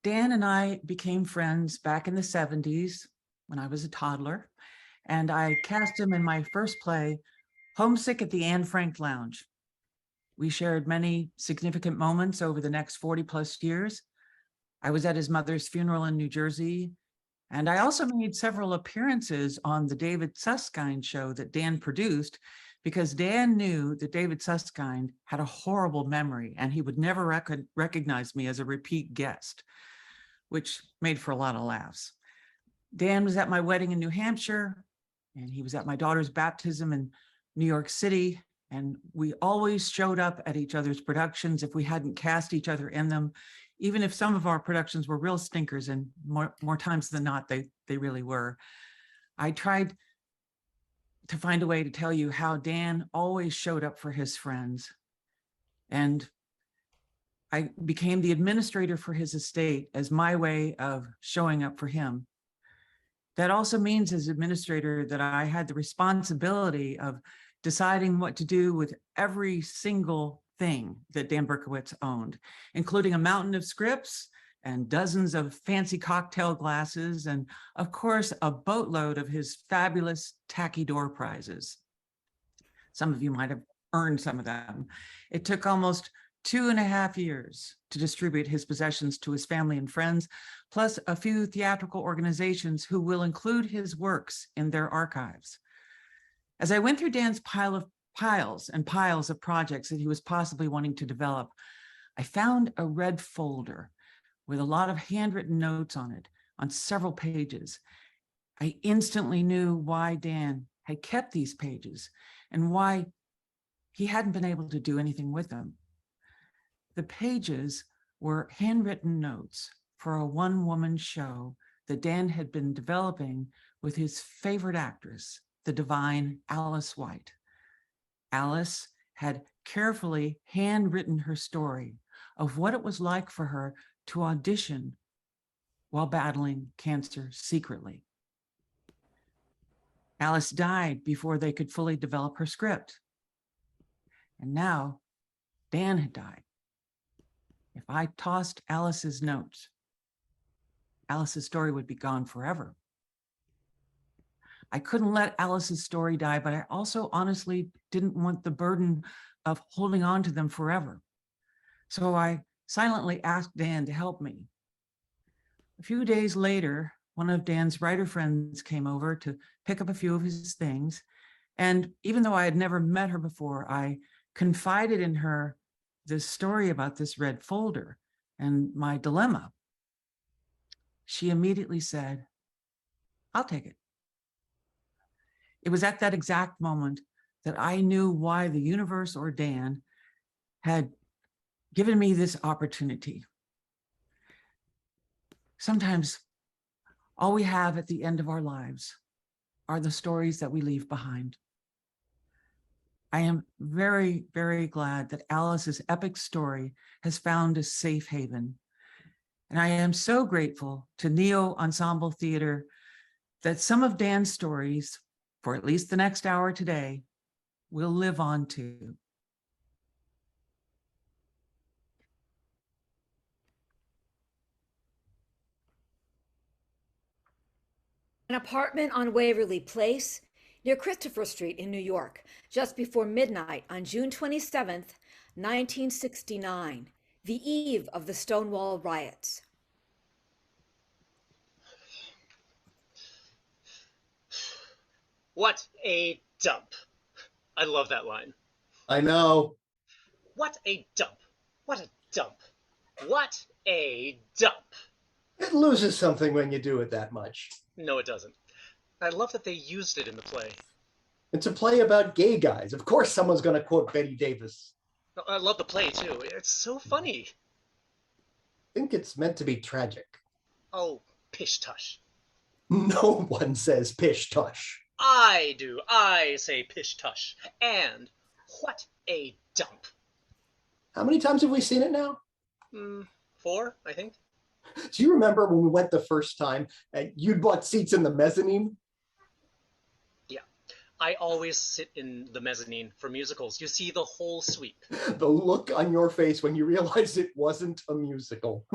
Dan and I became friends back in the 70s when I was a toddler, and I cast him in my first play, Homesick at the Anne Frank Lounge. We shared many significant moments over the next 40 plus years. I was at his mother's funeral in New Jersey, and I also made several appearances on the David Susskind show that Dan produced, because Dan knew that David Susskind had a horrible memory and he would never recognize me as a repeat guest, which made for a lot of laughs. Dan was at my wedding in New Hampshire, and he was at my daughter's baptism in New York City. And we always showed up at each other's productions if we hadn't cast each other in them, even if some of our productions were real stinkers, and more times than not, they really were. I tried to find a way to tell you how Dan always showed up for his friends. And I became the administrator for his estate as my way of showing up for him. That also means, as administrator, that I had the responsibility of deciding what to do with every single thing that Dan Berkowitz owned, including a mountain of scripts and dozens of fancy cocktail glasses, and of course, a boatload of his fabulous tacky door prizes. Some of you might have earned some of them. It took almost 2.5 years to distribute his possessions to his family and friends, plus a few theatrical organizations who will include his works in their archives. As I went through Dan's piles and piles of projects that he was possibly wanting to develop, I found a red folder with a lot of handwritten notes on it on several pages. I instantly knew why Dan had kept these pages and why he hadn't been able to do anything with them. The pages were handwritten notes for a one-woman show that Dan had been developing with his favorite actress, the divine Alice White. Alice had carefully handwritten her story of what it was like for her to audition while battling cancer secretly. Alice died before they could fully develop her script. And now Dan had died. If I tossed Alice's notes, Alice's story would be gone forever. I couldn't let Alice's story die, but I also honestly didn't want the burden of holding on to them forever. So I silently asked Dan to help me. A few days later, one of Dan's writer friends came over to pick up a few of his things. And even though I had never met her before, I confided in her this story about this red folder and my dilemma. She immediately said, "I'll take it." It was at that exact moment that I knew why the universe or Dan had given me this opportunity. Sometimes all we have at the end of our lives are the stories that we leave behind. I am very, very glad that Alice's epic story has found a safe haven. And I am so grateful to NEO Ensemble Theatre that some of Dan's stories, for at least the next hour today, will live on too. An apartment on Waverly Place near Christopher Street in New York, just before midnight on June 27th, 1969, the eve of the Stonewall riots. What a dump. I love that line. I know. What a dump. What a dump. What a dump. It loses something when you do it that much. No, it doesn't. I love that they used it in the play. It's a play about gay guys. Of course someone's going to quote Betty Davis. I love the play, too. It's so funny. I think it's meant to be tragic. Oh, pish tush. No one says pish tush. I do. I say pish tush. And what a dump. How many times have we seen it now? 4, I think. Do you remember when we went the first time and you'd bought seats in the mezzanine? Yeah. I always sit in the mezzanine for musicals. You see the whole sweep. The look on your face when you realized it wasn't a musical.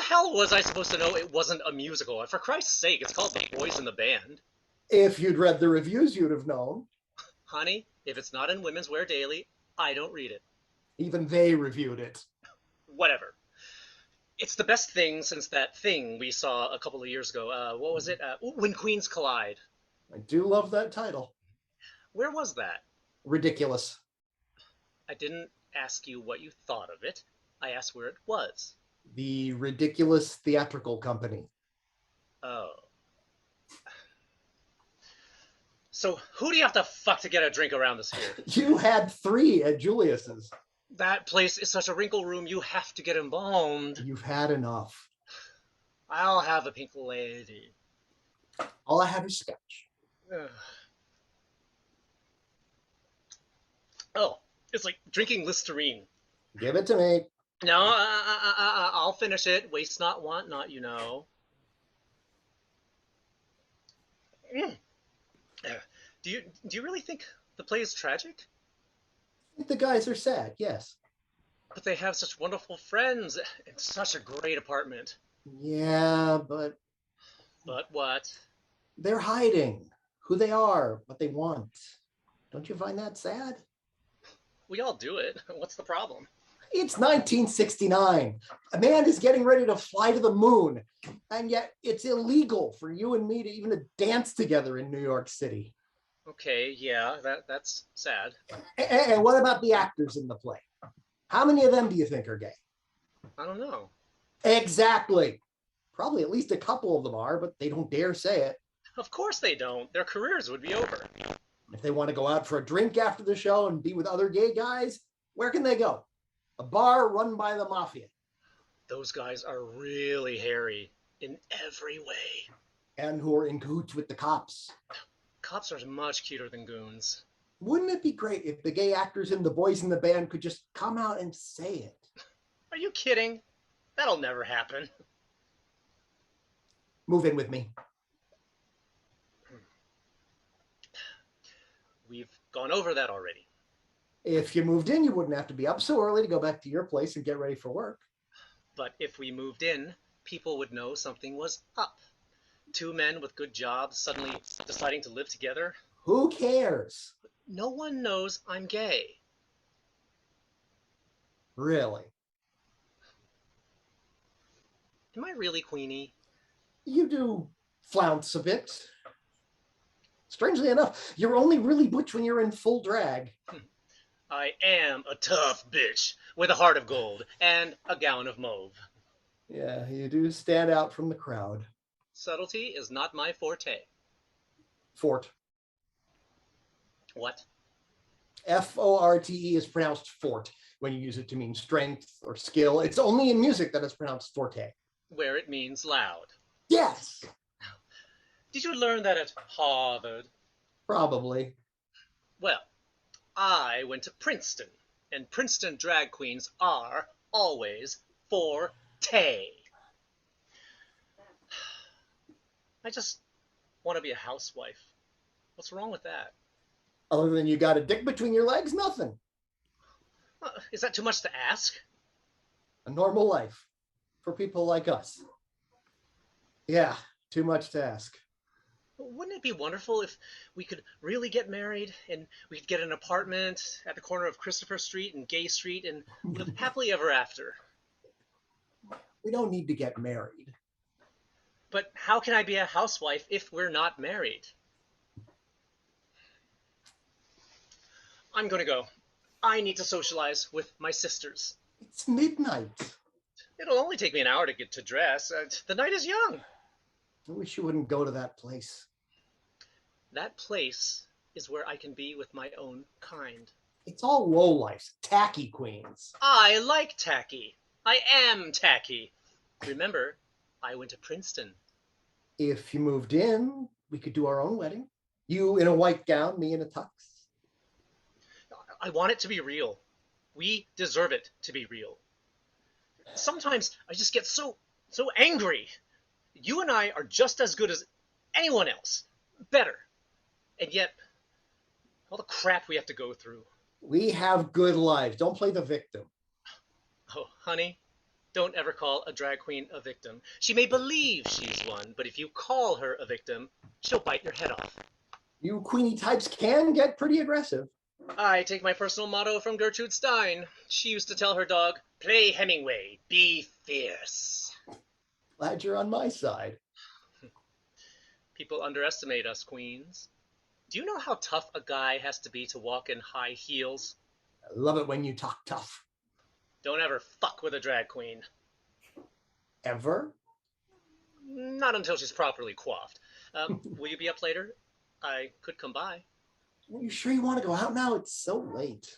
hell was I supposed to know it wasn't a musical? And for Christ's sake, it's called The Boys in the Band. If you'd read the reviews, you'd have known. Honey, if it's not in Women's Wear Daily, I don't read it. Even they reviewed it. Whatever. It's the best thing since that thing we saw a couple of years ago. What was it? When Queens Collide. I do love that title. Where was that? Ridiculous. I didn't ask you what you thought of it. I asked where it was. The Ridiculous Theatrical Company. Oh. So who do you have to fuck to get a drink around this here? You had 3 at Julius's. That place is such a wrinkle room, you have to get embalmed. You've had enough. I'll have a pink lady. All I have is scotch. Ugh. Oh, it's like drinking Listerine. Give it to me. No, I'll finish it. Waste not, want not, you know. Do you really think the play is tragic? I think the guys are sad, yes. But they have such wonderful friends and such a great apartment. Yeah, but But what? they're hiding who they are, what they want. Don't you find that sad? We all do it. What's the problem? It's 1969. A man is getting ready to fly to the moon, and yet it's illegal for you and me to even dance together in New York City. Okay, yeah, that's sad. And what about the actors in the play? How many of them do you think are gay? I don't know. Exactly. Probably at least a couple of them are, but they don't dare say it. Of course they don't. Their careers would be over. If they want to go out for a drink after the show and be with other gay guys, where can they go? A bar run by the mafia. Those guys are really hairy in every way. And who are in cahoots with the cops. Cops are much cuter than goons. Wouldn't it be great if the gay actors and the boys in the band could just come out and say it? Are you kidding? That'll never happen. Move in with me. We've gone over that already. If you moved in, you wouldn't have to be up so early to go back to your place and get ready for work. But if we moved in, people would know something was up. 2 men with good jobs suddenly deciding to live together. Who cares? No one knows I'm gay. Really? Am I really Queenie? You do flounce a bit. Strangely enough, you're only really butch when you're in full drag. I am a tough bitch with a heart of gold and a gown of mauve. Yeah, you do stand out from the crowd. Subtlety is not my forte. Fort. What? F-O-R-T-E is pronounced fort when you use it to mean strength or skill. It's only in music that it's pronounced forte. Where it means loud. Yes, Did you learn that at Harvard? probably. Well, I went to Princeton, and Princeton drag queens are always forte. I just want to be a housewife. What's wrong with that? Other than you got a dick between your legs, nothing. Is that too much to ask? A normal life for people like us. Yeah, too much to ask. Wouldn't it be wonderful if we could really get married and we could get an apartment at the corner of Christopher Street and Gay Street and live happily ever after? We don't need to get married. But how can I be a housewife if we're not married? I'm gonna go. I need to socialize with my sisters. It's midnight. It'll only take me an hour to get to dress. The night is young. I wish you wouldn't go to that place. That place is where I can be with my own kind. It's all lowlifes, tacky queens. I like tacky. I am tacky. Remember, I went to Princeton. If you moved in, we could do our own wedding. You in a white gown, me in a tux. I want it to be real. We deserve it to be real. Sometimes I just get so angry. You and I are just as good as anyone else. Better. And yet, all the crap we have to go through. We have good lives. Don't play the victim. Oh, honey, Don't ever call a drag queen a victim. She may believe she's one, but if you call her a victim, she'll bite your head off. You Queenie types can get pretty aggressive. I take my personal motto from Gertrude Stein. She used to tell her dog, play Hemingway, be fierce. Glad you're on my side. People underestimate us queens. Do you know how tough a guy has to be to walk in high heels? I love it when you talk tough. Don't ever fuck with a drag queen. Ever? Not until she's properly coiffed. Will you be up later? I could come by. Are you sure you want to go out now? It's so late.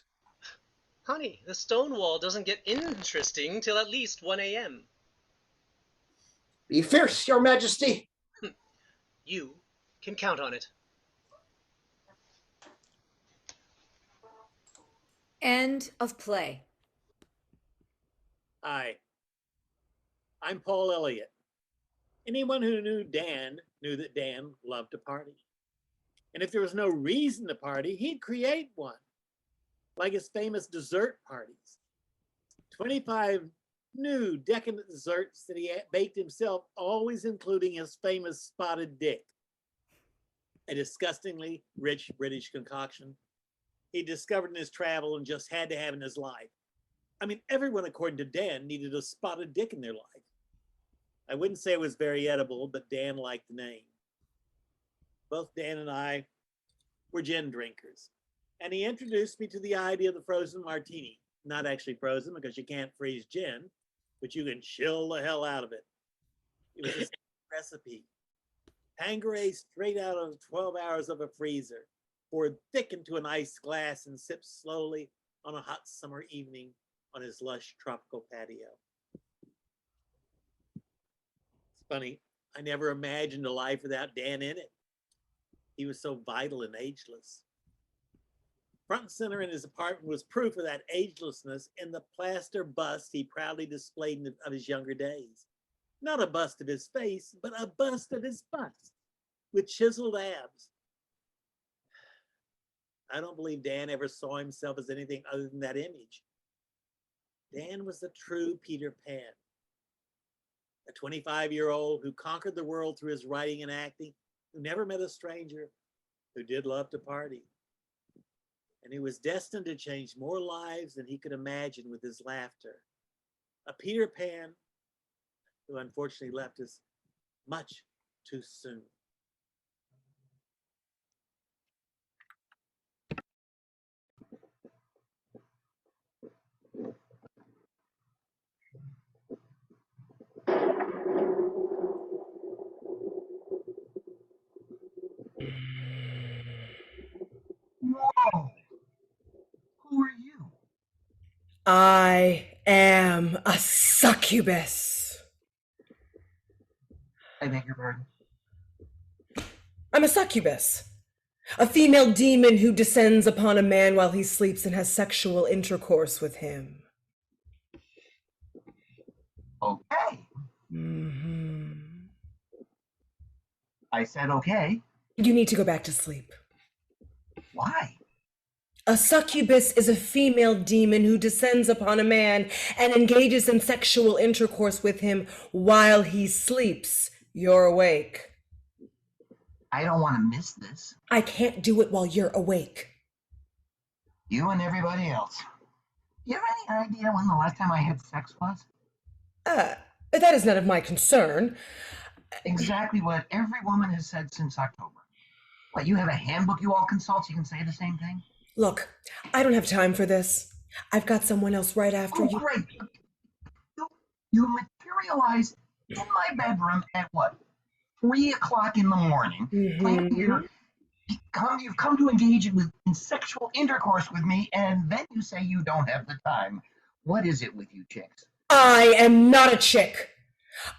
Honey, the Stonewall doesn't get interesting till at least 1 a.m. Be fierce, your majesty. You can count on it. End of play. Hi, I'm Paul Elliott. Anyone who knew Dan knew that Dan loved to party. And if there was no reason to party, he'd create one, like his famous dessert parties. 25 new decadent desserts that he baked himself, always including his famous spotted dick, a disgustingly rich British concoction he discovered in his travel and just had to have in his life. I mean, everyone, according to Dan, needed a spotted dick in their life. I wouldn't say it was very edible, but Dan liked the name. Both Dan and I were gin drinkers, and he introduced me to the idea of the frozen martini. Not actually frozen, because you can't freeze gin, but you can chill the hell out of it. It was a recipe. Tanqueray straight out of 12 hours of a freezer, poured thick into an iced glass and sipped slowly on a hot summer evening on his lush tropical patio. It's funny, I never imagined a life without Dan in it. He was so vital and ageless. Front and center in his apartment was proof of that agelessness in the plaster bust he proudly displayed of his younger days. Not a bust of his face, but a bust of his bust, with chiseled abs. I don't believe Dan ever saw himself as anything other than that image. Dan was the true Peter Pan, a 25-year-old who conquered the world through his writing and acting, who never met a stranger, who did love to party, and who was destined to change more lives than he could imagine with his laughter. A Peter Pan who unfortunately left us much too soon. Whoa! Who are you? I am a succubus. I beg your pardon? I'm a succubus, a female demon who descends upon a man while he sleeps and has sexual intercourse with him. Okay. I said okay. You need to go back to sleep. Why? A succubus is a female demon who descends upon a man and engages in sexual intercourse with him while he sleeps. You're awake. I don't want to miss this. I can't do it while you're awake. You and everybody else. Do you have any idea when the last time I had sex was? That is none of my concern. Exactly what every woman has said since October. What, you have a handbook you all consult so you can say the same thing? Look, I don't have time for this. I've got someone else right after Oh, you. great. You materialize in my bedroom at what? 3 o'clock in the morning. You've come to engage in sexual intercourse with me, and then you say you don't have the time. What is it with you chicks? I am not a chick.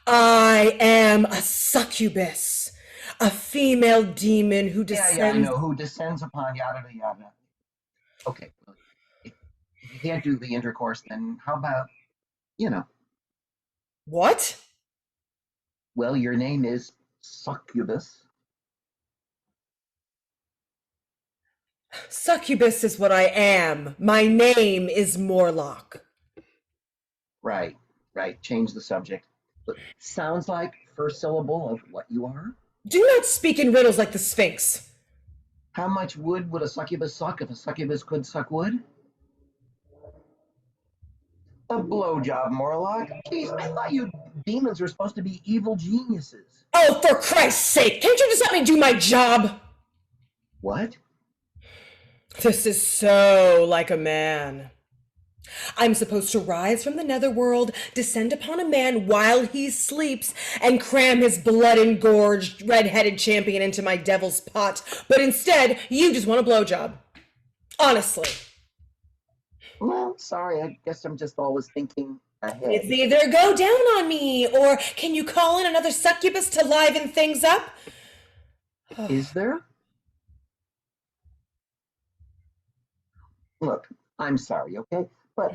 I am a succubus, a female demon who descends. Yeah, I know, who descends upon yada yada. Okay, well, if you can't do the intercourse, then how about, What? Well, your name is Succubus. Succubus is what I am. My name is Morlock. Right. right, change the subject. Look, sounds like first syllable of what you are. Do not speak in riddles like the Sphinx. How much wood would a succubus suck if a succubus could suck wood? A blowjob, Morlock. Jeez, I thought you demons were supposed to be evil geniuses. Oh, for Christ's sake, can't you just let me do my job? What? This is so like a man. I'm supposed to rise from the netherworld, descend upon a man while he sleeps, and cram his blood-engorged, red-headed champion into my devil's pot. But instead, you just want a blowjob. Honestly. Well, sorry, I guess I'm just always thinking ahead. It's either go down on me, or can you call in another succubus to liven things up? Is there? Look, I'm sorry, okay? But,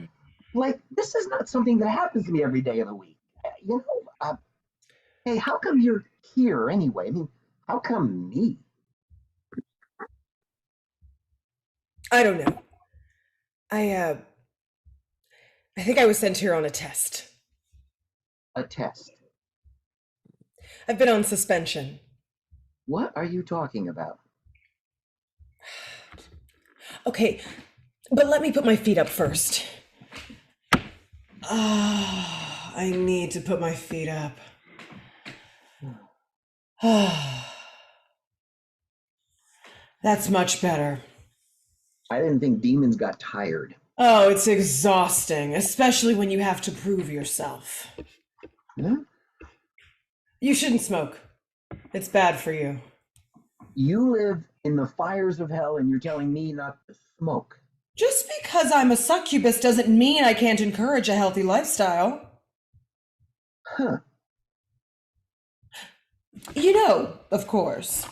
like, this is not something that happens to me every day of the week. Hey, how come you're here anyway? I mean, how come me? I don't know. I think I was sent here on a test. A test. I've been on suspension. What are you talking about? Okay, but let me put my feet up first. Ah, I need to put my feet up. That's much better. I didn't think demons got tired. Oh, it's exhausting, especially when you have to prove yourself. Huh? You shouldn't smoke. It's bad for you. You live in the fires of hell and you're telling me not to smoke. Just because I'm a succubus doesn't mean I can't encourage a healthy lifestyle. Huh. You know, of course,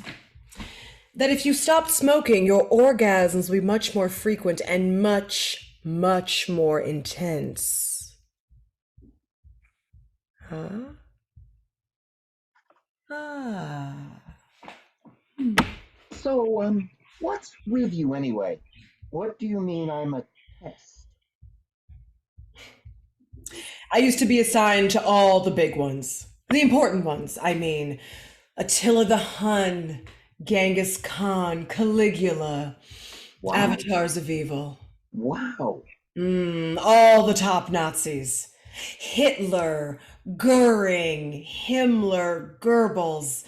that if you stopped smoking, your orgasms would be much more frequent and much, much more intense. Huh? Ah. So, what's with you anyway? What do you mean I'm a test? I used to be assigned to all the big ones. The important ones, I mean. Attila the Hun, Genghis Khan, Caligula, Wow. Avatars of Evil. Wow. All the top Nazis. Hitler, Goering, Himmler, Goebbels.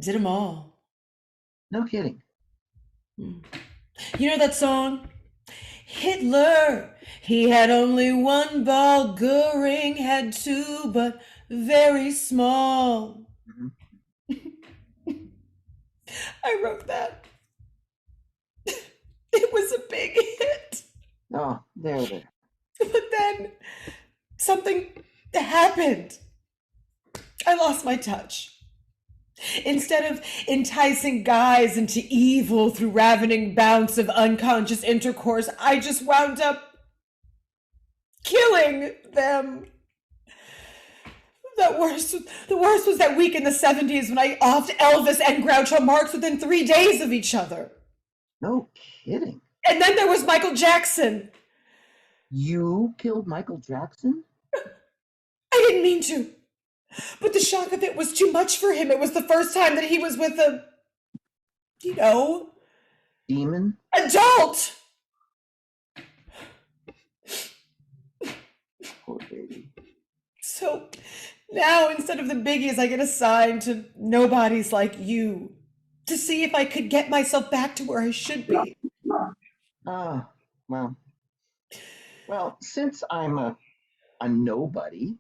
Did them all. No kidding. You know that song? Hitler, he had only one ball. Goering had two, but very small. I wrote that. It was a big hit. Oh, there. But then something happened. I lost my touch. Instead of enticing guys into evil through ravening bouts of unconscious intercourse, I just wound up killing them. The worst was that week in the 70s when I offed Elvis and Groucho Marx within 3 days of each other. No kidding. And then there was Michael Jackson. You killed Michael Jackson? I didn't mean to. But the shock of it was too much for him. It was the first time that he was with a, Demon? adult. Poor baby. So now instead of the biggies, I get assigned to nobodies like you to see if I could get myself back to where I should be. Ah, well, since I'm a nobody,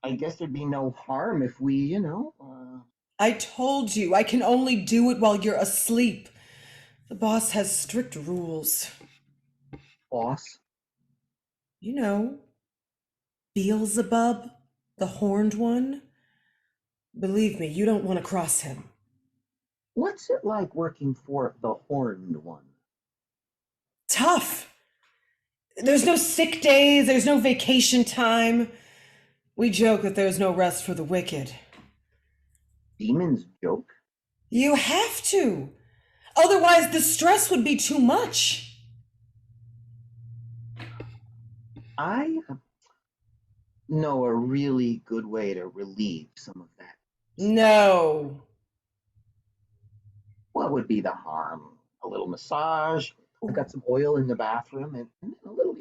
I guess there'd be no harm if we, I told you, I can only do it while you're asleep. The boss has strict rules. boss. You know, Beelzebub, the horned one. Believe me, you don't want to cross him. What's it like working for the Horned One? Tough. There's no sick days, there's no vacation time. We joke that there's no rest for the wicked. Demons joke? You have to. Otherwise, the stress would be too much. know a really good way to relieve some of that? No. What would be the harm? A little massage. I've got some oil in the bathroom and a little,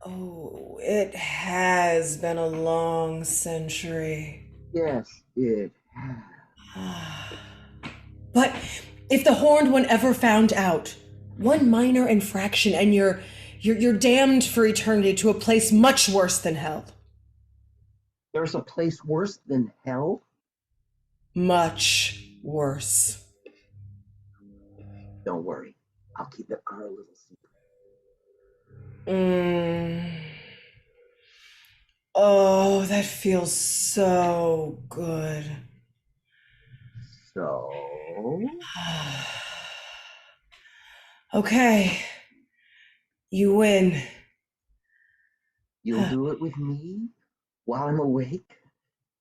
Oh, it has been a long century. Yes, it. But if the horned one ever found out, one minor infraction and you're damned for eternity to a place much worse than hell. There's a place worse than hell? Much worse. Don't worry. I'll keep it our little secret. Oh, that feels so good. So, Okay. You win. you'll do it with me while I'm awake,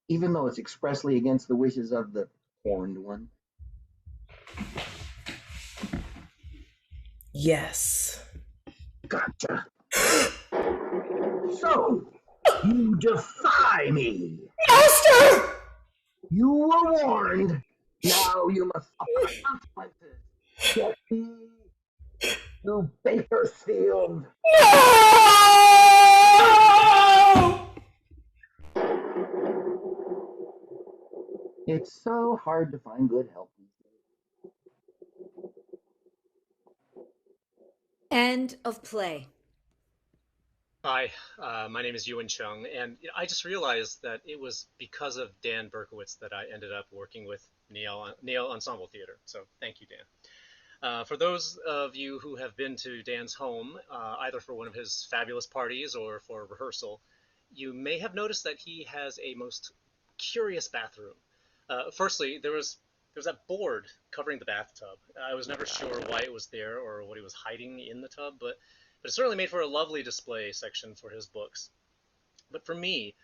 even though it's expressly against the wishes of the horned one? Yes. Gotcha. So, you defy me. Master! You were warned. Now you must suffer the consequences. Get me to Bakersfield. No! It's so hard to find good help these days. End of play. Hi, my name is Ewan Chung, and I just realized that it was because of Dan Berkowitz that I ended up working with NEO Ensemble Theatre. So thank you, Dan. For those of you who have been to Dan's home, either for one of his fabulous parties or for rehearsal, you may have noticed that he has a most curious bathroom. Firstly, there was that board covering the bathtub. I was never sure why it was there or what he was hiding in the tub, but it certainly made for a lovely display section for his books. But for me,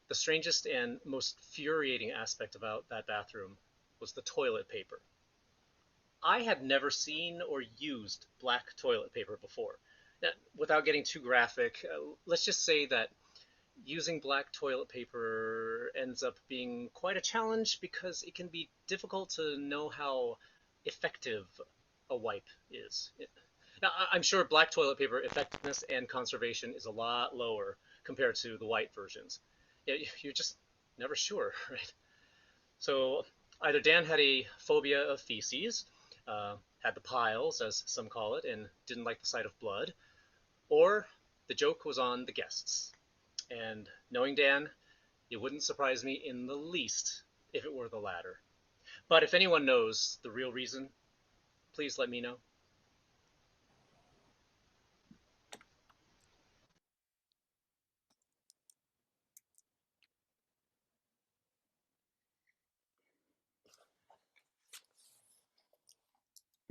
the strangest and most infuriating aspect about that bathroom was the toilet paper. I had never seen or used black toilet paper before. Now, without getting too graphic, let's just say that using black toilet paper ends up being quite a challenge because it can be difficult to know how effective a wipe is. Now, I'm sure black toilet paper effectiveness and conservation is a lot lower compared to the white versions. You're just never sure, right? So either Dan had a phobia of feces, had the piles, as some call it, and didn't like the sight of blood, or the joke was on the guests. And knowing Dan, it wouldn't surprise me in the least if it were the latter. But if anyone knows the real reason, please let me know.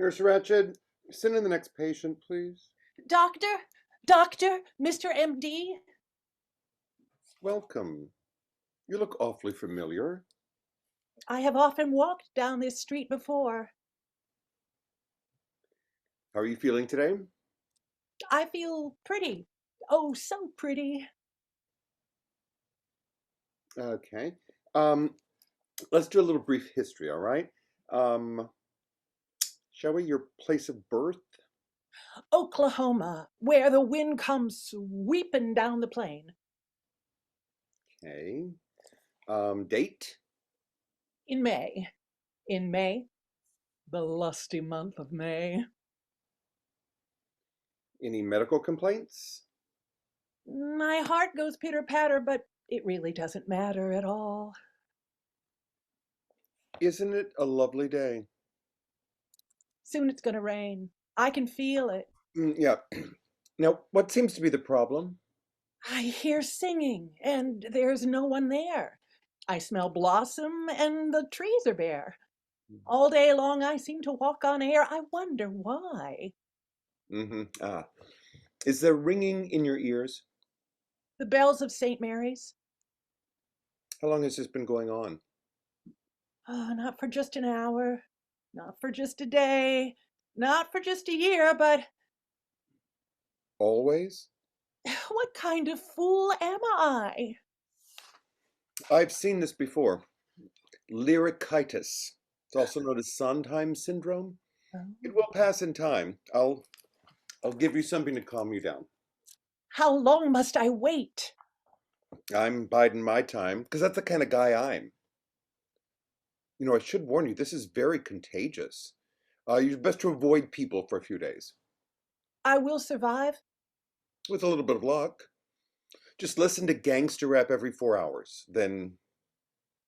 Nurse Ratched, send in the next patient, please. Doctor, Mr. MD. Welcome. You look awfully familiar. I have often walked down this street before. How are you feeling today? I feel pretty. Oh, so pretty. Okay. Let's do a little brief history, all right? Shall we? Your place of birth? Oklahoma, where the wind comes sweeping down the plain. Okay. Date? In May. In May. The lusty month of May. Any medical complaints? My heart goes pitter-patter, but it really doesn't matter at all. Isn't it a lovely day? Soon it's going to rain. I can feel it. Yeah. Now, what seems to be the problem? I hear singing, and there's no one there. I smell blossom, and the trees are bare. All day long I seem to walk on air. I wonder why. Ah. Is there ringing in your ears? The bells of St. Mary's? How long has this been going on? Oh, not for just an hour, not for just a day, not for just a year, but Always? what What kind of fool am I? I've seen this before. Lyrikitis. It's also known as Sondheim syndrome. It will pass in time. I'll give you something to calm you down. How long must I wait? I'm biding my time because that's the kind of guy I'm. You know, I should warn you, this is very contagious. You're best to avoid people for a few days. I will survive. With a little bit of luck. Just listen to gangster rap every 4 hours. Then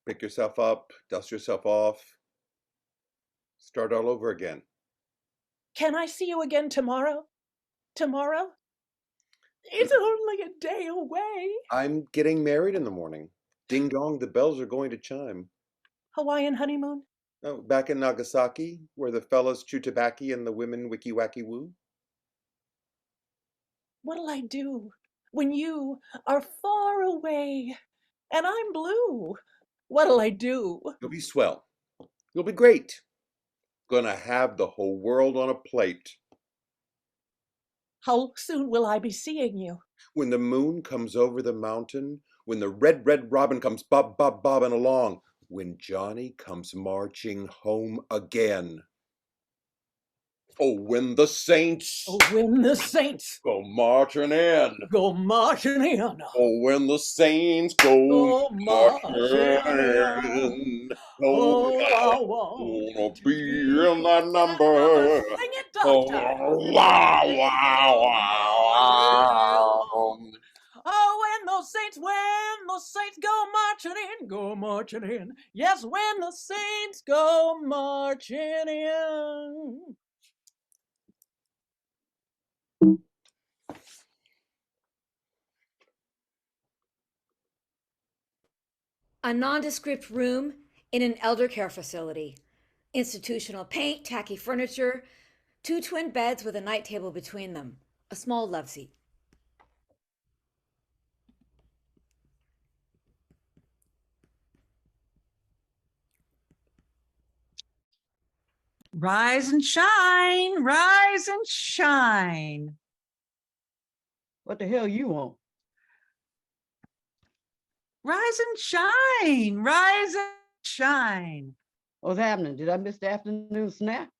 pick yourself up, dust yourself off, start all over again. Can I see you again tomorrow? Tomorrow? It's only a day away. I'm getting married in the morning. Ding dong, the bells are going to chime. Hawaiian honeymoon? Oh, back in Nagasaki, where the fellas chew tobacco and the women wicky wacky woo. What'll I do when you are far away and I'm blue? What'll I do? You'll be swell. You'll be great. Gonna have the whole world on a plate. How soon will I be seeing you? When the moon comes over the mountain, when the red, red robin comes bobbing along, when Johnny comes marching home again. Oh, when the saints Oh, when the saints go marching in. go marching in. Oh, when the saints go marching in. Oh, I wanna be in that number. Sing it, Oh, Doctor. wow, wow, wow. Oh, when the saints go marching in. Yes, when the saints go marching in. A nondescript room in an elder care facility. Institutional paint, tacky furniture, 2 twin beds with a night table between them, a small love seat. Rise and shine, rise and shine. What the hell you want? Rise and shine, rise and shine. What's happening? Did I miss the afternoon snack?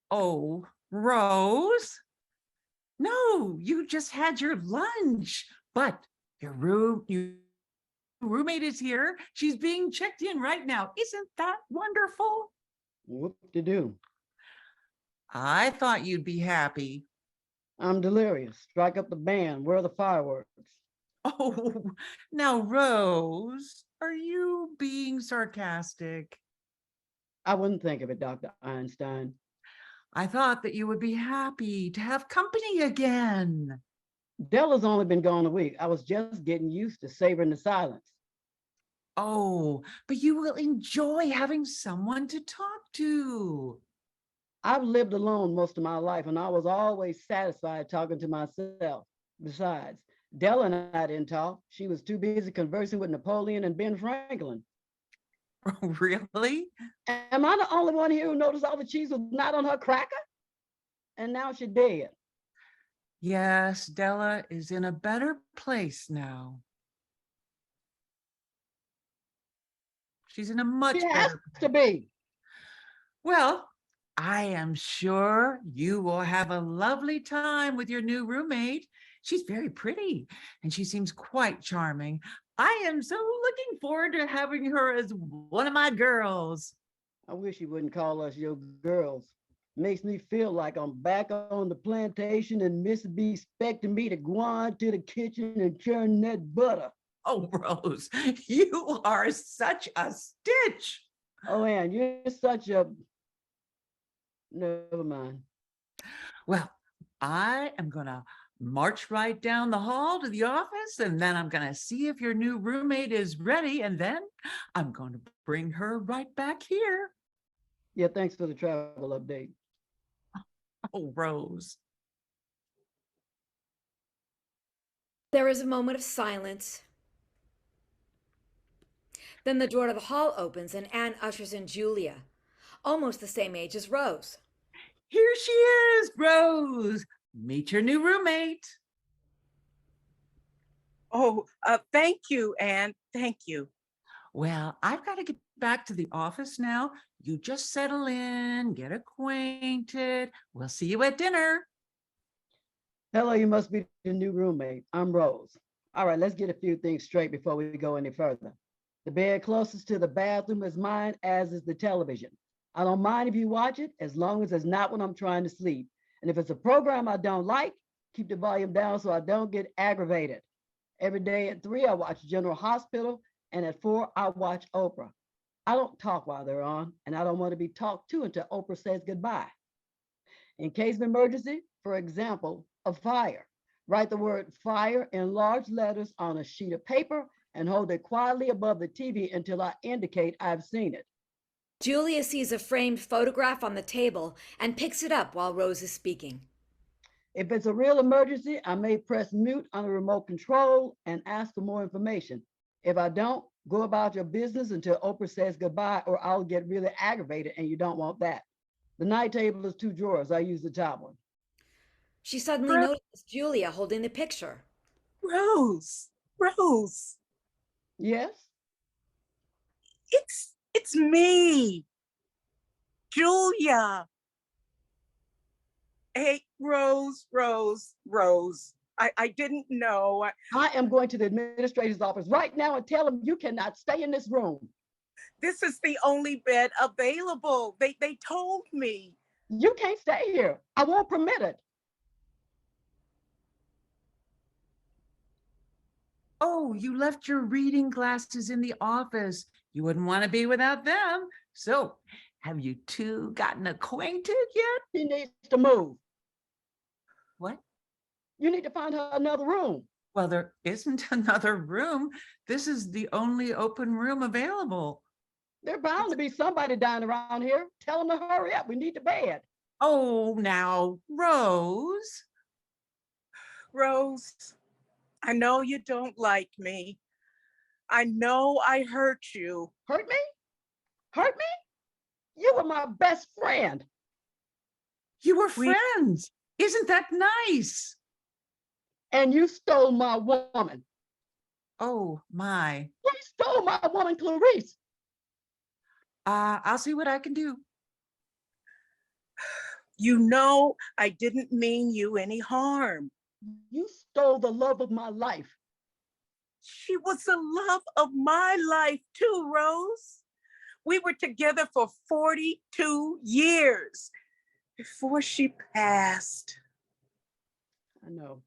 Oh, Rose? No, you just had your lunch, but your roommate is here. She's being checked in right now. Isn't that wonderful? Whoop-de-doo. I thought you'd be happy. I'm delirious. Strike up the band. Where are the fireworks? Oh, now, Rose, are you being sarcastic? I wouldn't think of it, Dr. Einstein. I thought that you would be happy to have company again. Della's only been gone a week. I was just getting used to savoring the silence. Oh, but you will enjoy having someone to talk to. I've lived alone most of my life, and I was always satisfied talking to myself. Besides, Della and I didn't talk. She was too busy conversing with Napoleon and Ben Franklin. Really? Am I the only one here who noticed all the cheese was not on her cracker? And now she's dead. Yes, Della is in a better place now. She's in a much She has better place. to be. Well, I am sure you will have a lovely time with your new roommate. She's very pretty and she seems quite charming. I am so looking forward to having her as one of my girls. I wish you wouldn't call us your girls. Makes me feel like I'm back on the plantation and Miss B expecting me to go on to the kitchen and churn that butter. Oh, Rose, you are such a stitch. Oh, Ann, you're such a... Never mind. Well, I am going to march right down the hall to the office, and then I'm going to see if your new roommate is ready, and then I'm going to bring her right back here. Yeah, thanks for the travel update. Oh, Rose. There is a moment of silence. Then the door to the hall opens and Anne ushers in Julia, almost the same age as Rose. Here she is, Rose. Meet your new roommate. Oh, thank you, Anne. Thank you. Well, I've got to get back to the office now. You just settle in, get acquainted. We'll see you at dinner. Hello, you must be the new roommate. I'm Rose. All right, let's get a few things straight before we go any further. The bed closest to the bathroom is mine, as is the television. I don't mind if you watch it, as long as it's not when I'm trying to sleep. And if it's a program I don't like, keep the volume down so I don't get aggravated. Every day at 3, I watch General Hospital, and at 4, I watch Oprah. I don't talk while they're on, and I don't want to be talked to until Oprah says goodbye. In case of emergency, for example, a fire, write the word fire in large letters on a sheet of paper and hold it quietly above the TV until I indicate I've seen it. Julia sees a framed photograph on the table and picks it up while Rose is speaking. If it's a real emergency, I may press mute on the remote control and ask for more information. If I don't, go about your business until Oprah says goodbye, or I'll get really aggravated, and you don't want that. The night table is 2 drawers. I use the top one. She suddenly notices Julia holding the picture. Rose, Rose, Yes? it's me, Julia. Hey, Rose. I didn't know. I am going to the administrator's office right now and tell him you cannot stay in this room. This is the only bed available. They told me. You can't stay here. I won't permit it. Oh, you left your reading glasses in the office. You wouldn't want to be without them. So, have you two gotten acquainted yet? He needs to move. What? You need to find her another room. Well, there isn't another room. This is the only open room available. There's bound to be somebody dying around here. Tell them to hurry up. We need the bed. Oh, now, Rose. Rose, I know you don't like me. I know I hurt you. Hurt me? Hurt me? You were my best friend. You were friends. Isn't that nice? And you stole my woman. Oh, my. You stole my woman, Clarice. I'll see what I can do. You know I didn't mean you any harm. You stole the love of my life. She was the love of my life too, Rose. We were together for 42 years before she passed. I know.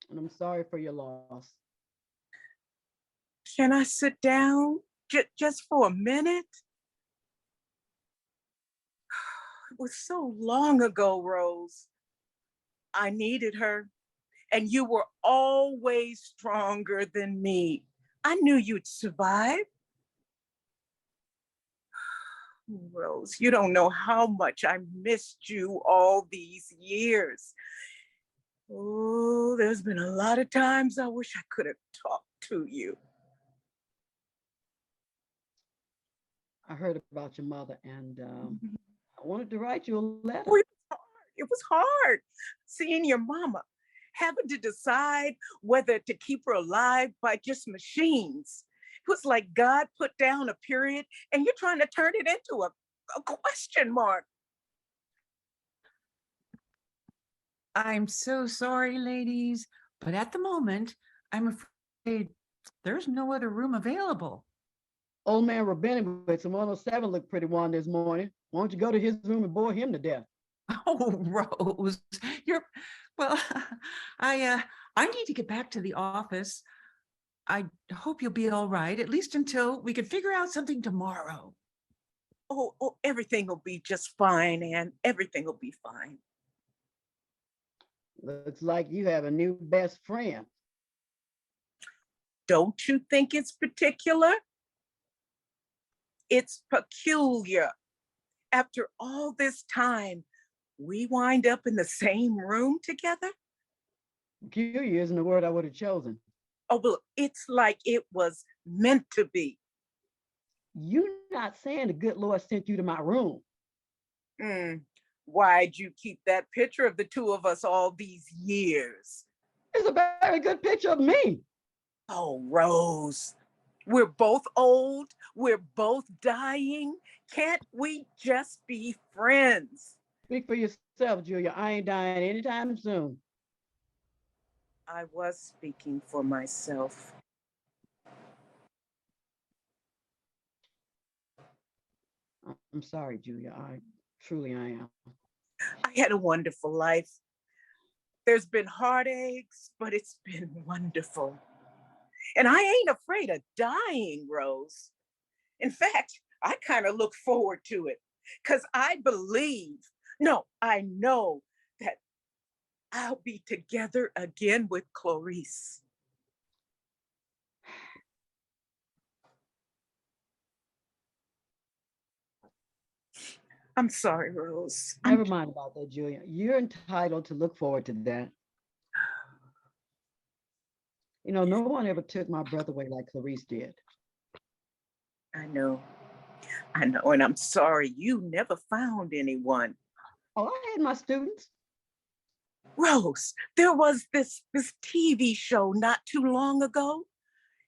And I'm sorry for your loss. Can I sit down just for a minute? It was so long ago, Rose. I needed her, and you were always stronger than me. I knew you'd survive. Rose, you don't know how much I missed you all these years. Oh, there's been a lot of times I wish I could have talked to you. I heard about your mother, and I wanted to write you a letter. Oh, it was hard seeing your mama, having to decide whether to keep her alive by just machines. It was like God put down a period and you're trying to turn it into a question mark. I'm so sorry, ladies, but at the moment, I'm afraid there's no other room available. Old man Rabinowitz in 107 looked pretty warm this morning. Why don't you go to his room and bore him to death? Oh, Rose, well, I need to get back to the office. I hope you'll be all right, at least until we can figure out something tomorrow. Oh, everything will be just fine, Anne. Everything will be fine. Looks like you have a new best friend. Don't you think it's particular? It's peculiar. After all this time, we wind up in the same room together? Peculiar isn't the word I would have chosen. Oh, but it's like it was meant to be. You're not saying the good Lord sent you to my room. Why'd you keep that picture of the two of us all these years? It's a very good picture of me. Oh, Rose, we're both old. We're both dying. Can't we just be friends? Speak for yourself, Julia. I ain't dying anytime soon. I was speaking for myself. I'm sorry, Julia. I am. I had a wonderful life. There's been heartaches, but it's been wonderful. And I ain't afraid of dying, Rose. In fact, I kind of look forward to it because I believe, no, I know that I'll be together again with Clarice. I'm sorry, Rose. Never mind about that, Julia. You're entitled to look forward to that. You know, no one ever took my breath away like Clarice did. I know, and I'm sorry you never found anyone. Oh, I had my students. Rose, there was this TV show not too long ago.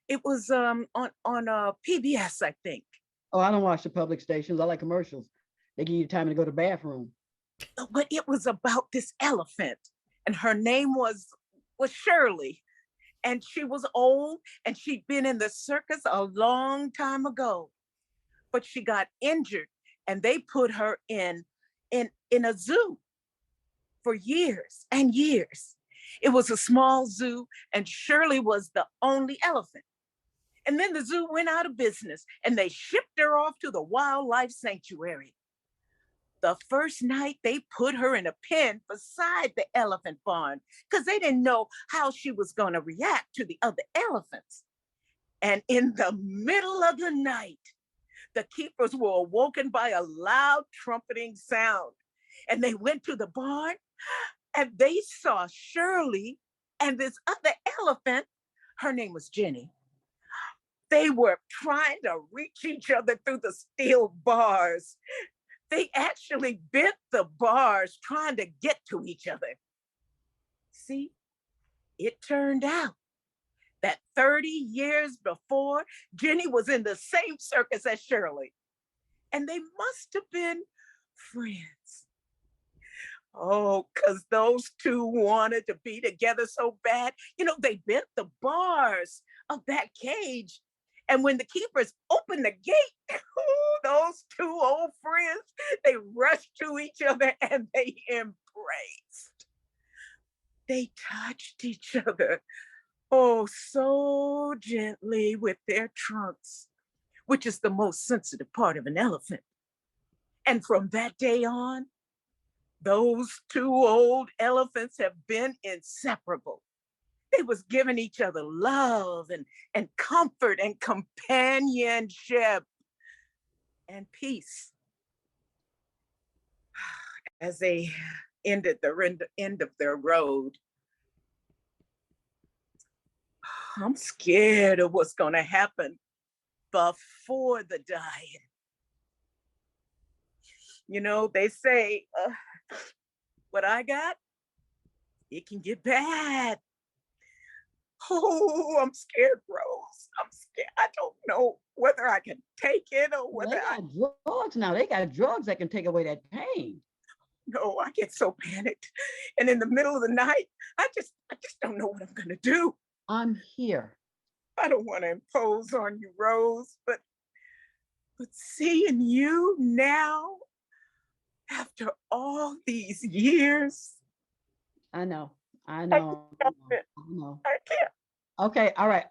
It was on PBS, I think. Oh, I don't watch the public stations. I like commercials. They give you time to go to the bathroom. But it was about this elephant, and her name was Shirley, and she was old, and she'd been in the circus a long time ago, but she got injured, and they put her in a zoo for years and years. It was a small zoo, and Shirley was the only elephant. And then the zoo went out of business, and they shipped her off to the wildlife sanctuary. The first night, they put her in a pen beside the elephant barn because they didn't know how she was going to react to the other elephants. And in the middle of the night, the keepers were awoken by a loud trumpeting sound. And they went to the barn and they saw Shirley and this other elephant. Her name was Jenny. They were trying to reach each other through the steel bars. They actually bent the bars trying to get to each other. See, it turned out that 30 years before, Jenny was in the same circus as Shirley. And they must have been friends. Oh, because those two wanted to be together so bad. You know, they bent the bars of that cage. And when the keepers opened the gate, those two old friends, they rushed to each other and they embraced. They touched each other, oh, so gently with their trunks, which is the most sensitive part of an elephant. And from that day on, those two old elephants have been inseparable. They was giving each other love and comfort and companionship and peace as they ended the end of their road. I'm scared of what's going to happen before the dying. You know, they say, what I got, it can get bad. Oh, I'm scared, Rose. I'm scared. I don't know whether I can take it or whether They got drugs now. They got drugs that can take away that pain. No, I get so panicked. And in the middle of the night, I just don't know what I'm gonna do. I'm here. I don't want to impose on you, Rose, but seeing you now, after all these years. I know. I know. I can't. Okay, all right.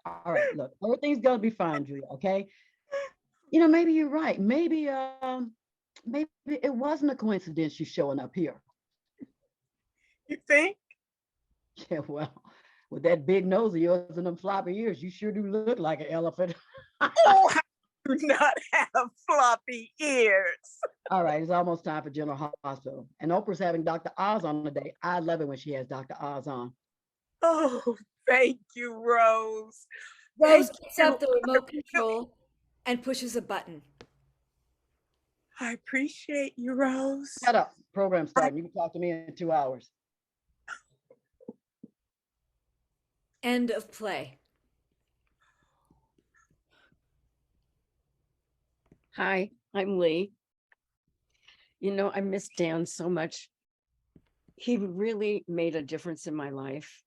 Look, everything's gonna be fine, Julia. Okay. You know, maybe you're right. Maybe it wasn't a coincidence you showing up here. You think? Yeah, well, with that big nose of yours and them floppy ears, you sure do look like an elephant. Oh, I do not have floppy ears. All right, it's almost time for General Hospital. And Oprah's having Dr. Oz on today. I love it when she has Dr. Oz on. Oh, thank you, Rose. Rose picks up the remote control and pushes a button. I appreciate you, Rose. Shut up. Program starting. You can talk to me in 2 hours. End of play. Hi, I'm Lee. You know, I miss Dan so much. He really made a difference in my life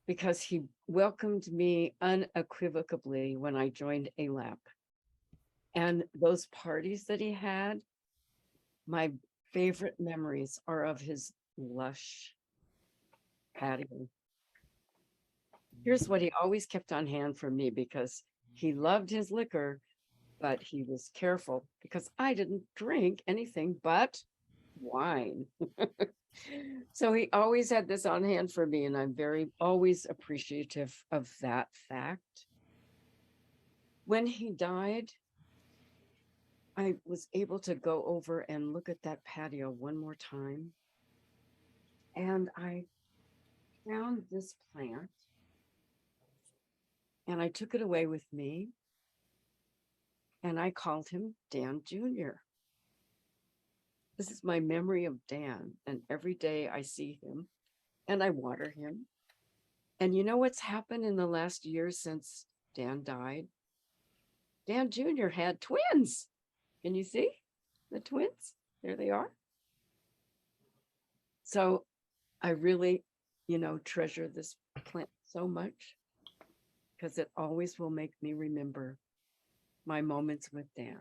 because he welcomed me unequivocally when I joined ALAP. And those parties that he had, my favorite memories are of his lush patio. Here's what he always kept on hand for me because he loved his liquor, but he was careful because I didn't drink anything but wine. So he always had this on hand for me, and I'm always appreciative of that fact. When he died, I was able to go over and look at that patio one more time. And I found this plant and I took it away with me. And I called him Dan Jr. This is my memory of Dan. And every day I see him and I water him. And you know what's happened in the last year since Dan died? Dan Jr. had twins. Can you see the twins? There they are. So I really, treasure this plant so much because it always will make me remember my moments with Dan.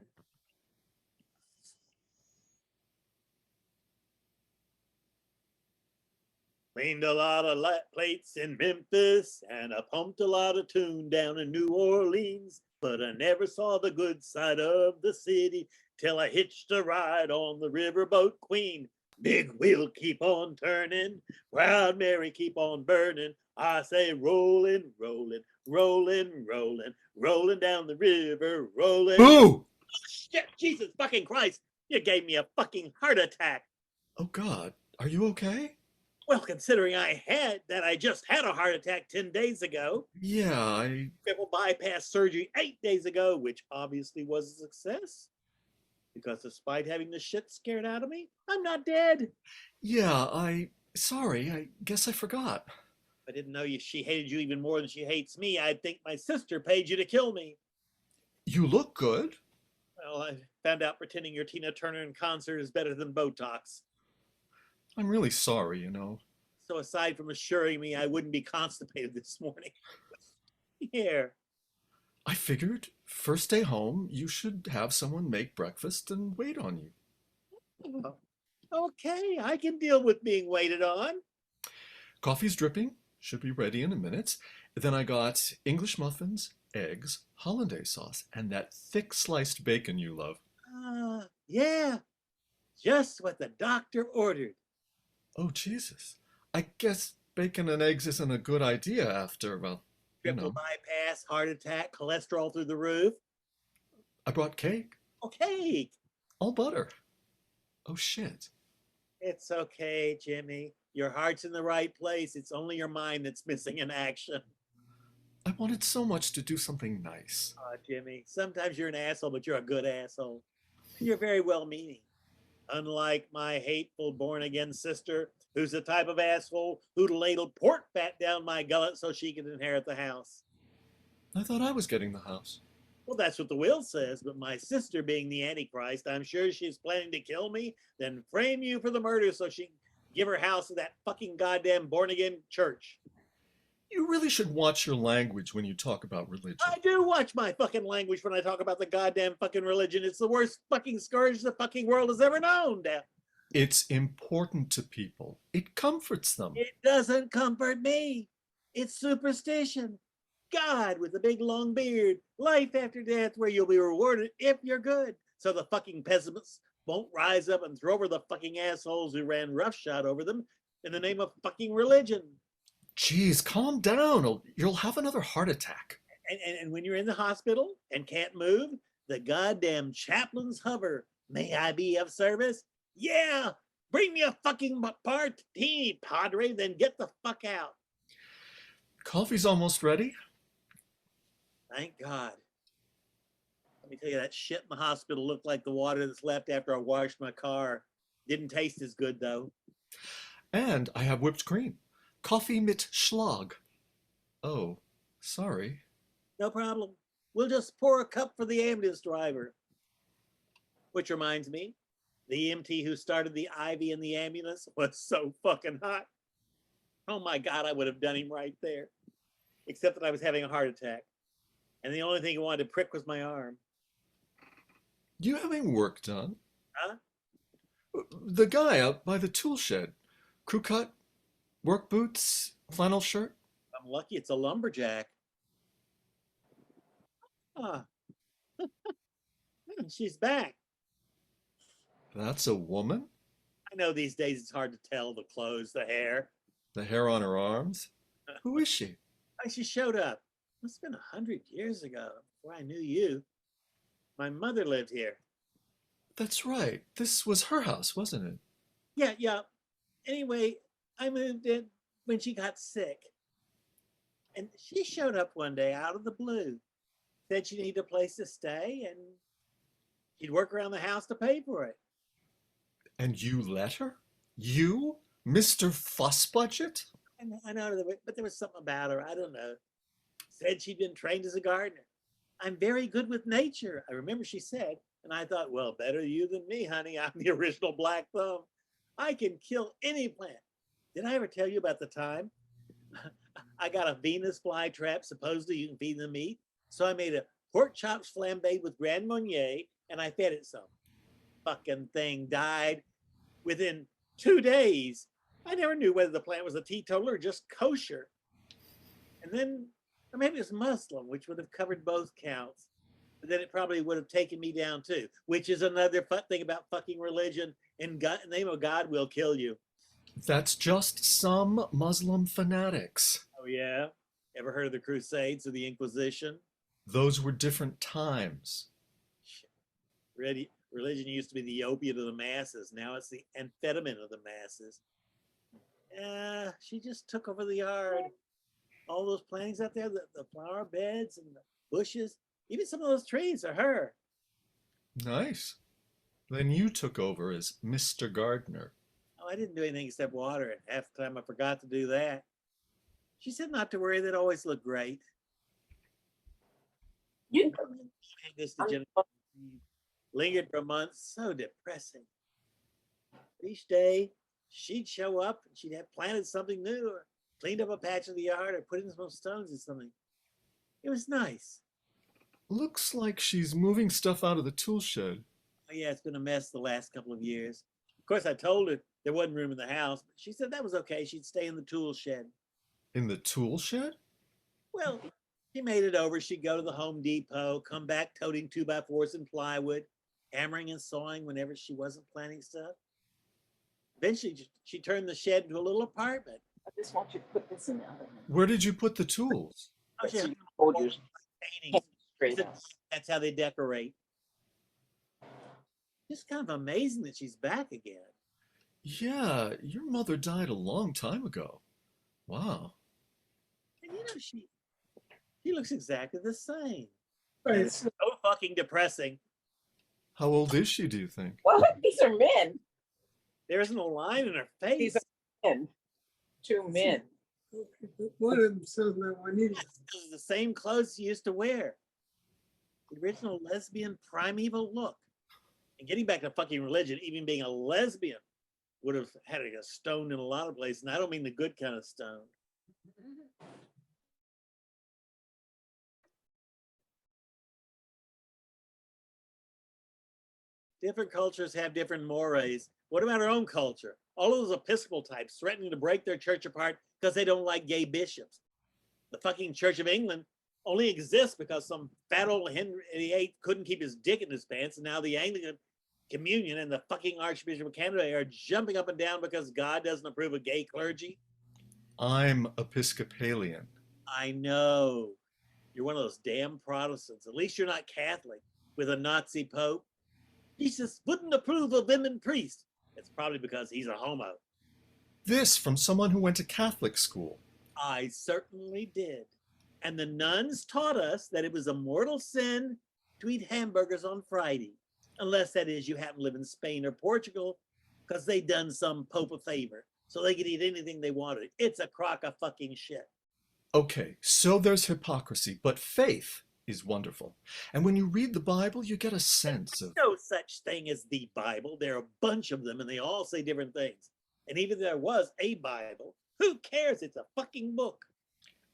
Cleaned a lot of plates in Memphis, and I pumped a lot of tune down in New Orleans. But I never saw the good side of the city till I hitched a ride on the riverboat Queen. Big wheel keep on turning, Proud Mary keep on burning. I say rolling, rolling, rolling, rolling, rolling down the river, rolling. Boo! Shit, Jesus fucking Christ, you gave me a fucking heart attack. Oh God, are you okay? Well, considering I just had a heart attack 10 days ago. Yeah, Triple bypass surgery 8 days ago, which obviously was a success. Because despite having the shit scared out of me, I'm not dead. Yeah, sorry, I guess I forgot. If I didn't know she hated you even more than she hates me, I'd think my sister paid you to kill me. You look good. Well, I found out pretending you're Tina Turner in concert is better than Botox. I'm really sorry, So aside from assuring me I wouldn't be constipated this morning, here. I figured first day home, you should have someone make breakfast and wait on you. Okay, I can deal with being waited on. Coffee's dripping, should be ready in a minute. Then I got English muffins, eggs, hollandaise sauce, and that thick sliced bacon you love. Yeah, just what the doctor ordered. Oh, Jesus. I guess bacon and eggs isn't a good idea after, Triple bypass, heart attack, cholesterol through the roof. I brought cake. Oh, cake. All butter. Oh, shit. It's okay, Jimmy. Your heart's in the right place. It's only your mind that's missing in action. I wanted so much to do something nice. Jimmy, sometimes you're an asshole, but you're a good asshole. You're very well-meaning. Unlike my hateful born-again sister, who's the type of asshole who'd ladle pork fat down my gullet so she could inherit the house. I thought I was getting the house. Well, that's what the will says, but my sister being the Antichrist, I'm sure she's planning to kill me, then frame you for the murder so she can give her house to that fucking goddamn born-again church. You really should watch your language when you talk about religion. I do watch my fucking language when I talk about the goddamn fucking religion. It's the worst fucking scourge the fucking world has ever known, Dan. It's important to people. It comforts them. It doesn't comfort me. It's superstition. God with a big long beard. Life after death where you'll be rewarded if you're good. So the fucking pessimists won't rise up and throw over the fucking assholes who ran roughshod over them in the name of fucking religion. Jeez, calm down. You'll have another heart attack. And when you're in the hospital and can't move, the goddamn chaplains hover. May I be of service? Yeah, bring me a fucking martini, Padre, then get the fuck out. Coffee's almost ready. Thank God. Let me tell you, that shit in the hospital looked like the water that's left after I washed my car. Didn't taste as good, though. And I have whipped cream. Coffee mit Schlag. Oh, sorry. No problem. We'll just pour a cup for the ambulance driver. Which reminds me, the EMT who started the IV in the ambulance was so fucking hot. Oh my God, I would have done him right there. Except that I was having a heart attack. And the only thing he wanted to prick was my arm. You having work done? Huh? The guy out by the tool shed. Crew cut, work boots, flannel shirt. I'm lucky it's a lumberjack. Ah, she's back. That's a woman? I know these days it's hard to tell the clothes, the hair. The hair on her arms? Who is she? She showed up. Must have been 100 years ago, before I knew you. My mother lived here. That's right. This was her house, wasn't it? Yeah. Anyway, I moved in when she got sick. And she showed up one day out of the blue. Said she needed a place to stay and she'd work around the house to pay for it. And you let her? You? Mr. Fuss Budget? I know, but there was something about her. I don't know. Said she'd been trained as a gardener. I'm very good with nature, I remember she said. And I thought, well, better you than me, honey. I'm the original black thumb. I can kill any plant. Did I ever tell you about the time I got a Venus flytrap? Supposedly you can feed them meat. So I made a pork chops flambéed with Grand Marnier, and I fed it some. Fucking thing died within 2 days. I never knew whether the plant was a teetotaler or just kosher. And then, or maybe it was Muslim, which would have covered both counts. But then it probably would have taken me down too, which is another thing about fucking religion. In the name of God, we'll kill you. That's just some Muslim fanatics. Oh yeah? Ever heard of the Crusades or the Inquisition? Those were different times. Religion used to be the opiate of the masses. Now it's the amphetamine of the masses. She just took over the yard. All those plantings out there, the flower beds and the bushes, even some of those trees are her. Nice. Then you took over as Mr. Gardener. Oh, I didn't do anything except water it. Half the time I forgot to do that. She said not to worry, they'd always look great. This lingered for months, so depressing. Each day, she'd show up and she'd have planted something new or cleaned up a patch of the yard or put in some stones or something. It was nice. Looks like she's moving stuff out of the tool shed. Oh, yeah, it's been a mess the last couple of years. Of course, I told her there wasn't room in the house, but she said that was okay. She'd stay in the tool shed. In the tool shed? Well, she made it over. She'd go to the Home Depot, come back toting 2x4s and plywood, hammering and sawing whenever she wasn't planting stuff. Eventually, she turned the shed into a little apartment. I just want you to put this in the oven. Where did you put the tools? Oh, she had Hold your paintings. straight up. That's how they decorate. Just kind of amazing that she's back again. Yeah, your mother died a long time ago. Wow. And you know, she looks exactly the same. Right. It's so fucking depressing. How old is she, do you think? Well, these are men. There isn't a line in her face. These are men. 2 men. One of them says that we need. Those are the same clothes she used to wear. The original lesbian primeval look. And getting back to fucking religion, even being a lesbian would have had a stone in a lot of places. And I don't mean the good kind of stone. Different cultures have different mores. What about our own culture? All of those Episcopal types threatening to break their church apart because they don't like gay bishops. The fucking Church of England only exists because some fat old Henry VIII couldn't keep his dick in his pants, and now the Anglican Communion and the fucking Archbishop of Canterbury are jumping up and down because God doesn't approve of gay clergy. I'm Episcopalian. I know. You're one of those damn Protestants. At least you're not Catholic with a Nazi Pope. Jesus wouldn't approve of women priests. It's probably because he's a homo. This from someone who went to Catholic school. I certainly did. And the nuns taught us that it was a mortal sin to eat hamburgers on Friday. Unless, that is, you happen to live in Spain or Portugal, because they done some Pope a favor. So they could eat anything they wanted. It's a crock of fucking shit. Okay, so there's hypocrisy, but faith is wonderful. And when you read the Bible, you get a sense of... No such thing as the Bible. There are a bunch of them and they all say different things. And even if there was a Bible, who cares? It's a fucking book.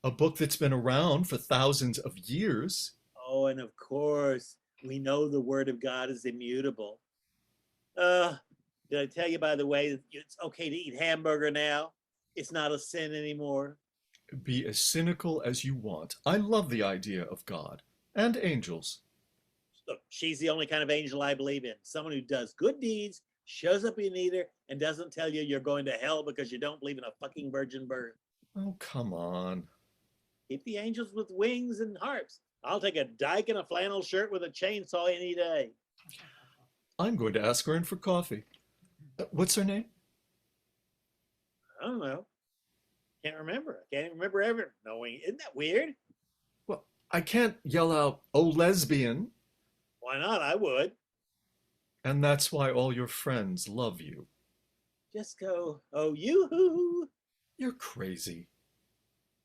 A book that's been around for thousands of years. Oh, and of course, we know the word of God is immutable. Did I tell you, by the way, that it's okay to eat hamburger now? It's not a sin anymore. Be as cynical as you want. I love the idea of God and angels. Look, she's the only kind of angel I believe in. Someone who does good deeds, shows up in either, and doesn't tell you you're going to hell because you don't believe in a fucking virgin birth. Oh, come on. Keep the angels with wings and harps. I'll take a dyke in a flannel shirt with a chainsaw any day. I'm going to ask her in for coffee. What's her name? I don't know. Can't remember. I can't even remember ever knowing. Isn't that weird? Well, I can't yell out, "Oh, lesbian." Why not? I would. And that's why all your friends love you. Just go, "Oh, yoo-hoo." You're crazy.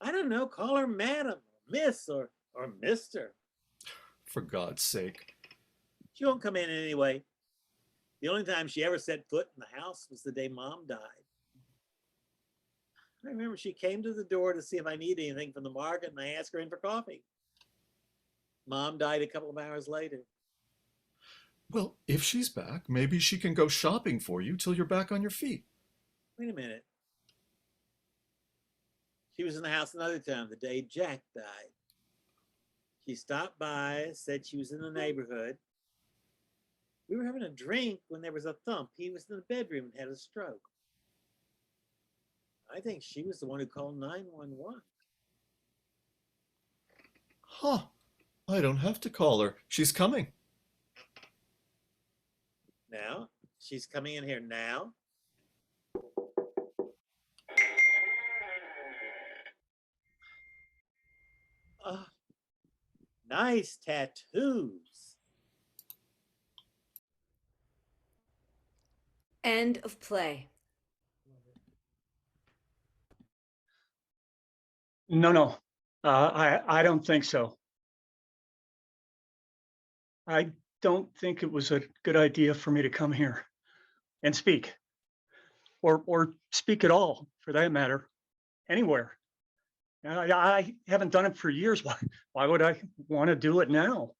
I don't know. Call her madam, miss, or mister. For God's sake. She won't come in anyway. The only time she ever set foot in the house was the day Mom died. I remember she came to the door to see if I need anything from the market, and I asked her in for coffee. Mom died a couple of hours later. Well, if she's back, maybe she can go shopping for you till you're back on your feet. Wait a minute. She was in the house another time, the day Jack died. She stopped by, said she was in the neighborhood. We were having a drink when there was a thump. He was in the bedroom and had a stroke. I think she was the one who called 911. Huh. I don't have to call her. She's coming. Now? She's coming in here now? Oh, nice tattoos. End of play. No. I don't think so. I don't think it was a good idea for me to come here and speak, or speak at all, for that matter, anywhere. I haven't done it for years. Why would I want to do it now?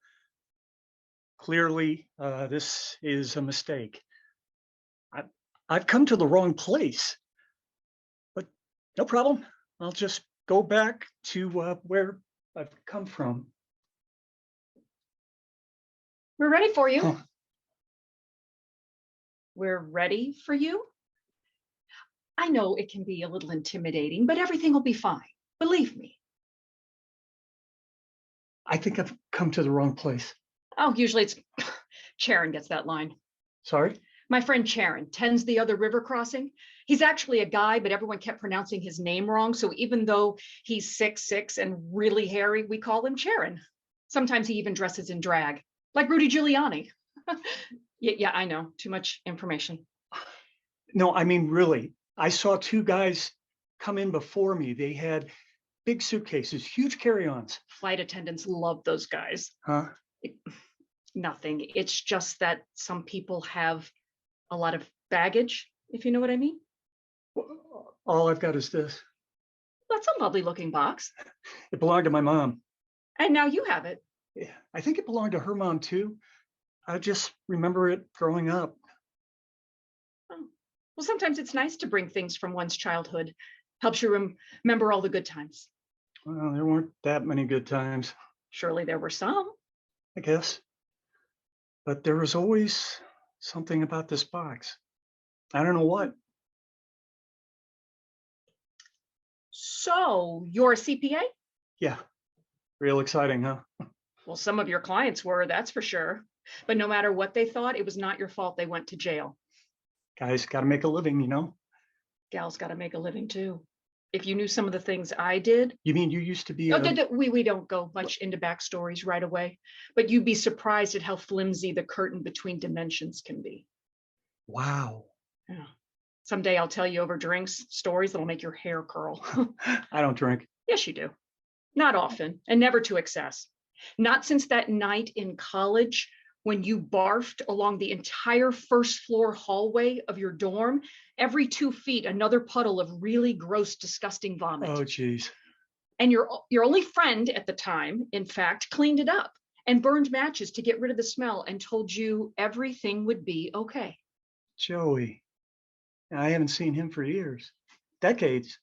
Clearly, this is a mistake. I've come to the wrong place, but no problem. I'll just go back to where I've come from. We're ready for you. Huh. We're ready for you. I know it can be a little intimidating, but everything will be fine. Believe me. I think I've come to the wrong place. Oh, usually it's Charon gets that line. Sorry? My friend Charon tends the other river crossing. He's actually a guy, but everyone kept pronouncing his name wrong. So even though he's 6'6" and really hairy, we call him Charon. Sometimes he even dresses in drag, like Rudy Giuliani. Yeah, I know. Too much information. No, I mean, really, I saw two guys come in before me. They had big suitcases, huge carry-ons. Flight attendants love those guys. Huh? Nothing. It's just that some people have a lot of baggage, if you know what I mean. All I've got is this. That's a lovely looking box. It belonged to my mom. And now you have it. Yeah, I think it belonged to her mom too. I just remember it growing up. Oh. Well, sometimes it's nice to bring things from one's childhood. Helps you remember all the good times. Well, there weren't that many good times. Surely there were some. I guess. But there was always something about this box. I don't know what. So you're a CPA? Yeah. Real exciting, huh? Well, some of your clients were, that's for sure. But no matter what they thought, it was not your fault they went to jail. Guys got to make a living, you know? Gals got to make a living too. If you knew some of the things I did. You mean you used to be we don't go much into backstories right away, but you'd be surprised at how flimsy the curtain between dimensions can be. Wow. Yeah. Someday I'll tell you over drinks stories that'll make your hair curl. I don't drink. Yes, you do. Not often, and never to excess. Not since that night in college when you barfed along the entire first floor hallway of your dorm, every 2 feet, another puddle of really gross, disgusting vomit. Oh, geez. And your only friend at the time, in fact, cleaned it up and burned matches to get rid of the smell and told you everything would be okay. Joey. I haven't seen him for years, decades.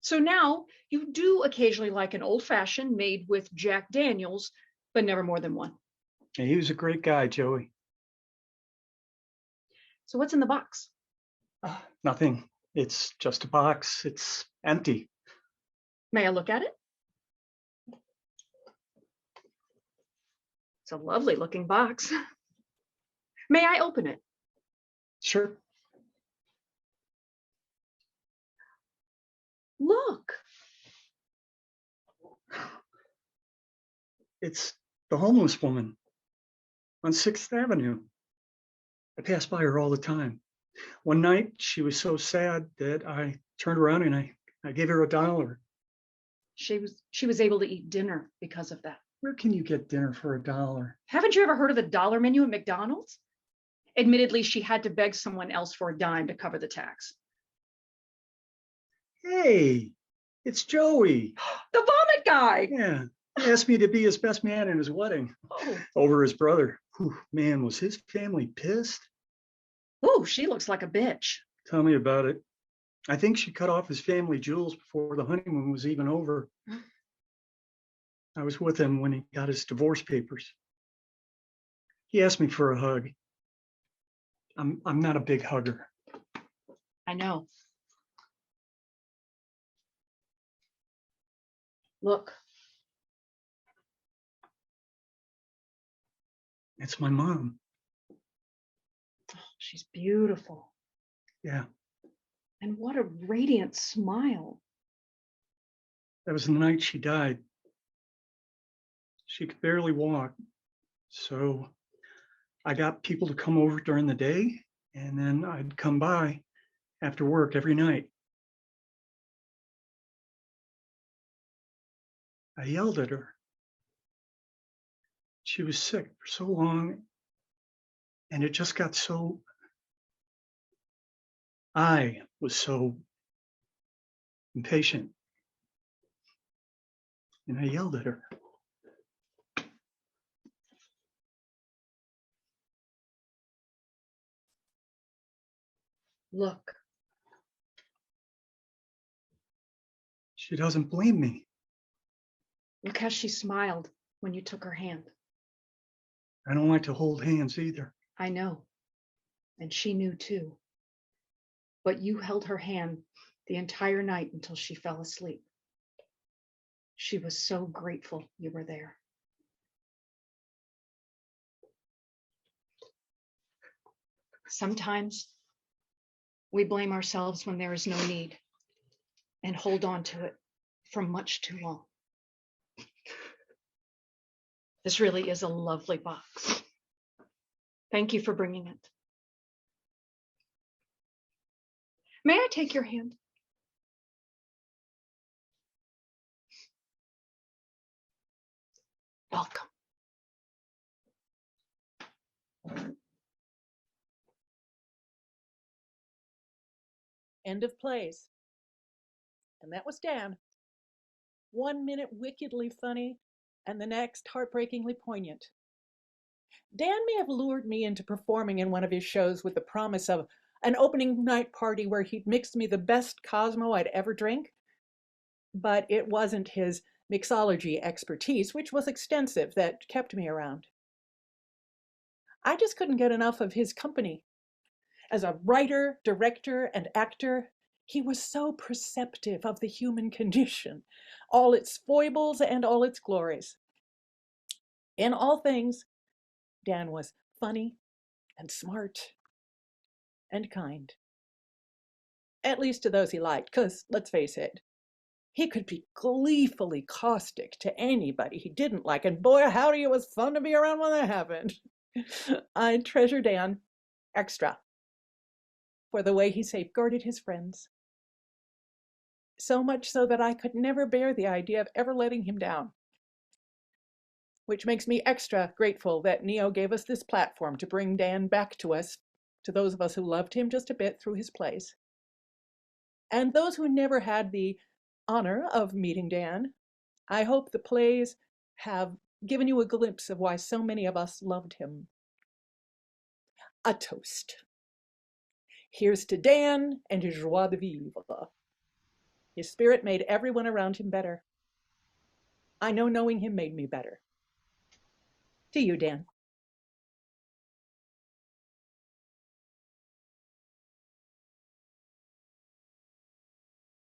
So now you do occasionally like an old fashioned made with Jack Daniels, but never more than one. Yeah, he was a great guy, Joey. So what's in the box? Nothing. It's just a box. It's empty. May I look at it? It's a lovely looking box. May I open it? Sure. Look. It's the homeless woman on 6th Avenue. I pass by her all the time. One night, she was so sad that I turned around and I gave her $1. She was able to eat dinner because of that. Where can you get dinner for $1? Haven't you ever heard of the dollar menu at McDonald's? Admittedly, she had to beg someone else for a dime to cover the tax. Hey, it's Joey. The vomit guy. Yeah, he asked me to be his best man in his wedding over his brother. Whew, man, was his family pissed? Oh, she looks like a bitch. Tell me about it. I think she cut off his family jewels before the honeymoon was even over. I was with him when he got his divorce papers. He asked me for a hug. I'm not a big hugger. I know. Look. It's my mom. Oh, she's beautiful. Yeah, And what a radiant smile. that was the night she died. She could barely walk. So I got people to come over during the day, and then I'd come by after work every night. I yelled at her. She was sick for so long, and it just got so. I was so impatient, and I yelled at her. Look. She doesn't blame me. Look how she smiled when you took her hand. I don't like to hold hands either. I know. And she knew too. But you held her hand the entire night until she fell asleep. She was so grateful you were there. Sometimes we blame ourselves when there is no need and hold on to it for much too long. This really is a lovely box. Thank you for bringing it. May I take your hand? Welcome. End of plays. And that was Dan. 1 minute wickedly funny, and the next heartbreakingly poignant. Dan may have lured me into performing in one of his shows with the promise of an opening night party where he'd mix me the best Cosmo I'd ever drink, but it wasn't his mixology expertise, which was extensive, that kept me around. I just couldn't get enough of his company. As a writer, director, and actor, he was so perceptive of the human condition, all its foibles and all its glories. In all things, Dan was funny and smart and kind. At least to those he liked, because let's face it, he could be gleefully caustic to anybody he didn't like, and boy, howdy, it was fun to be around when that happened. I treasure Dan extra for the way he safeguarded his friends. So much so that I could never bear the idea of ever letting him down. which makes me extra grateful that NEO gave us this platform to bring Dan back to us, to those of us who loved him just a bit through his plays. And those who never had the honor of meeting Dan, I hope the plays have given you a glimpse of why so many of us loved him. A toast. Here's to Dan and his joie de vivre. His spirit made everyone around him better. I know knowing him made me better. To you, Dan.